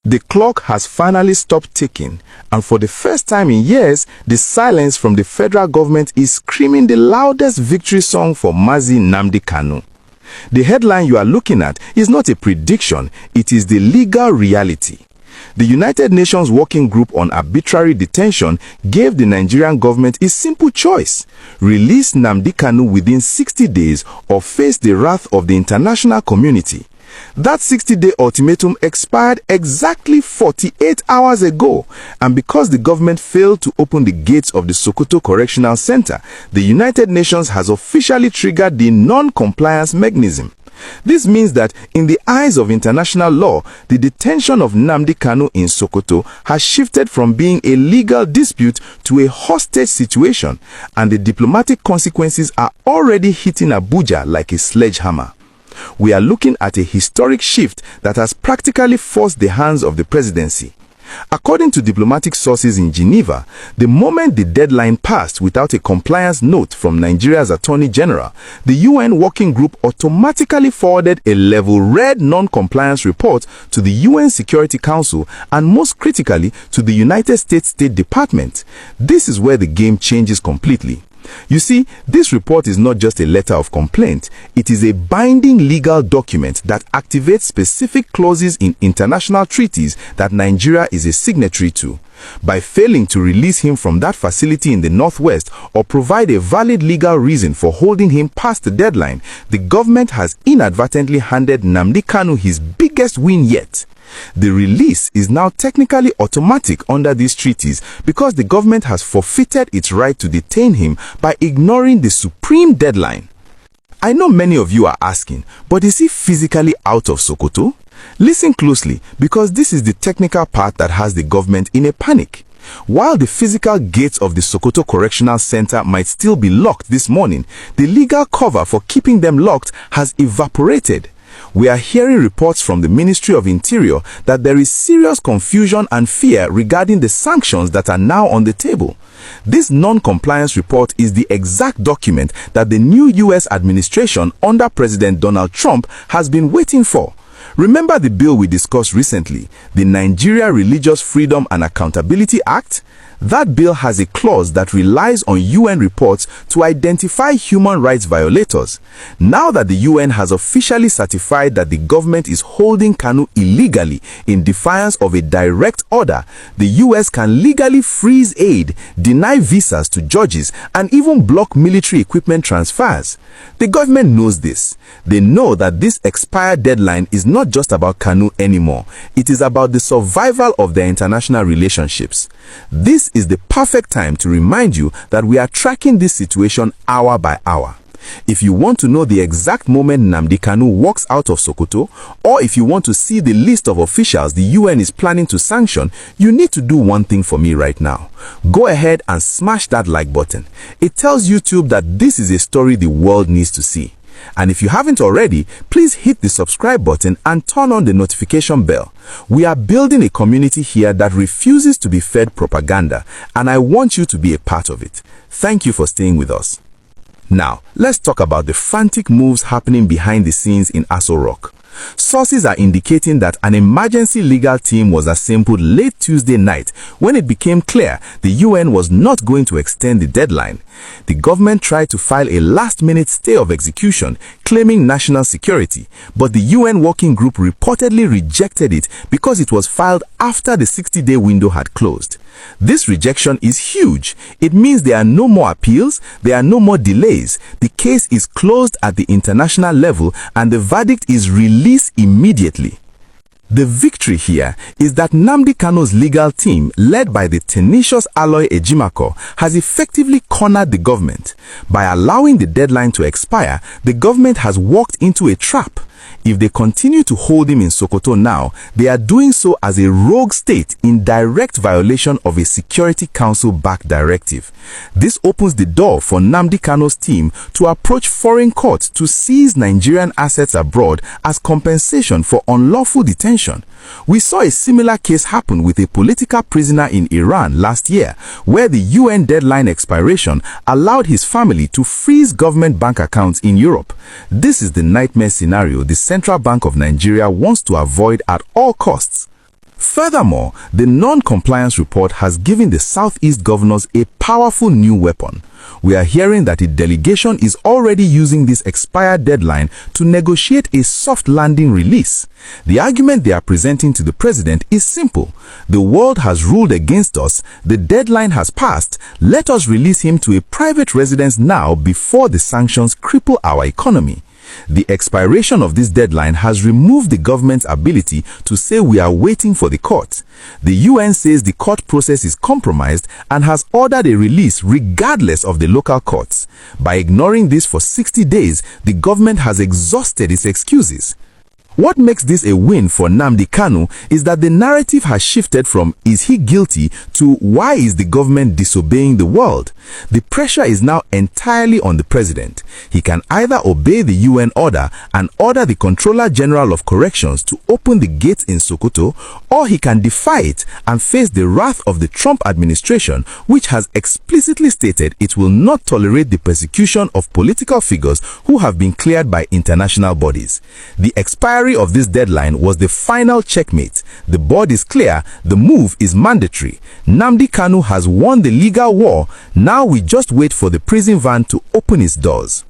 The clock has finally stopped ticking, and for the first time in years, the silence from the federal government is screaming the loudest victory song for Mazi Namdi Kalu. The headline you are looking at is not a prediction, it is the legal reality. The United Nations Working Group on Arbitrary Detention gave the Nigerian government a simple choice: release Namdi Kalu within 60 days or face the wrath of the international community. That 60-day ultimatum expired exactly 48 hours ago, and because the government failed to open the gates of the Sokoto Correctional Center, the United Nations has officially triggered the non-compliance mechanism. This means that in the eyes of international law, the detention of Namdi Kalu in Sokoto has shifted from being a legal dispute to a hostage situation, and the diplomatic consequences are already hitting Abuja like a sledgehammer. We are looking at a historic shift that has practically forced the hands of the presidency. According to diplomatic sources in Geneva, the moment the deadline passed without a compliance note from Nigeria's Attorney General, the UN Working Group automatically forwarded a level red non-compliance report to the UN Security Council and, most critically, to the United States State Department. This is where the game changes completely. You see, this report is not just a letter of complaint, it is a binding legal document that activates specific clauses in international treaties that Nigeria is a signatory to. By failing to release him from that facility in the northwest or provide a valid legal reason for holding him past the deadline, the government has inadvertently handed Namdi Kalu his biggest win yet. The release is now technically automatic under these treaties because the government has forfeited its right to detain him by ignoring the supreme deadline. I know many of you are asking, but is he physically out of Sokoto? Listen closely, because this is the technical part that has the government in a panic. While the physical gates of the Sokoto Correctional Center might still be locked this morning, the legal cover for keeping them locked has evaporated. We are hearing reports from the Ministry of Interior that there is serious confusion and fear regarding the sanctions that are now on the table. This non-compliance report is the exact document that the new US administration under President Donald Trump has been waiting for. Remember the bill we discussed recently, the Nigeria Religious Freedom and Accountability Act? That bill has a clause that relies on UN reports to identify human rights violators. Now that the UN has officially certified that the government is holding Kalu illegally in defiance of a direct order, the US can legally freeze aid, deny visas to judges, and even block military equipment transfers. The government knows this. They know that this expired deadline is not just about Kalu anymore. It is about the survival of their international relationships. This is the perfect time to remind you that we are tracking this situation hour by hour. If you want to know the exact moment Namdi Kalu walks out of Sokoto, or if you want to see the list of officials the UN is planning to sanction, you need to do one thing for me right now. Go ahead and smash that like button. It tells YouTube that this is a story the world needs to see. And if you haven't already, please hit the subscribe button and turn on the notification bell. We are building a community here that refuses to be fed propaganda, and I want you to be a part of it. Thank you for staying with us. Now, let's talk about the frantic moves happening behind the scenes in Aso Rock. Sources are indicating that an emergency legal team was assembled late Tuesday night when it became clear the UN was not going to extend the deadline. The government tried to file a last-minute stay of execution claiming national security, but the UN Working Group reportedly rejected it because it was filed after the 60-day window had closed. This rejection is huge. It means there are no more appeals, there are no more delays. The case is closed at the international level and the verdict is released immediately. The victory here is that Namdi Kalu's legal team, led by the tenacious Aloy Ejimako, has effectively cornered the government. By allowing the deadline to expire, the government has walked into a trap. If they continue to hold him in Sokoto now, they are doing so as a rogue state in direct violation of a Security Council-backed directive. This opens the door for Namdi Kalu's team to approach foreign courts to seize Nigerian assets abroad as compensation for unlawful detention. We saw a similar case happen with a political prisoner in Iran last year, where the UN deadline expiration allowed his family to freeze government bank accounts in Europe. This is the nightmare scenario the Central Bank of Nigeria wants to avoid at all costs. Furthermore, the non-compliance report has given the Southeast governors a powerful new weapon. We are hearing that a delegation is already using this expired deadline to negotiate a soft landing release. The argument they are presenting to the president is simple. The world has ruled against us, the deadline has passed, let us release him to a private residence now before the sanctions cripple our economy. The expiration of this deadline has removed the government's ability to say we are waiting for the court. The UN says the court process is compromised and has ordered a release regardless of the local courts. By ignoring this for 60 days, the government has exhausted its excuses. What makes this a win for Namdi Kanu is that the narrative has shifted from "is he guilty" to "why is the government disobeying the world?" The pressure is now entirely on the president. He can either obey the UN order and order the Controller General of Corrections to open the gates in Sokoto, or he can defy it and face the wrath of the Trump administration, which has explicitly stated it will not tolerate the persecution of political figures who have been cleared by international bodies. The expiry of this deadline was the final checkmate. The board is clear, the move is mandatory. Namdi Kanu has won the legal war. Now we just wait for the prison van to open its doors.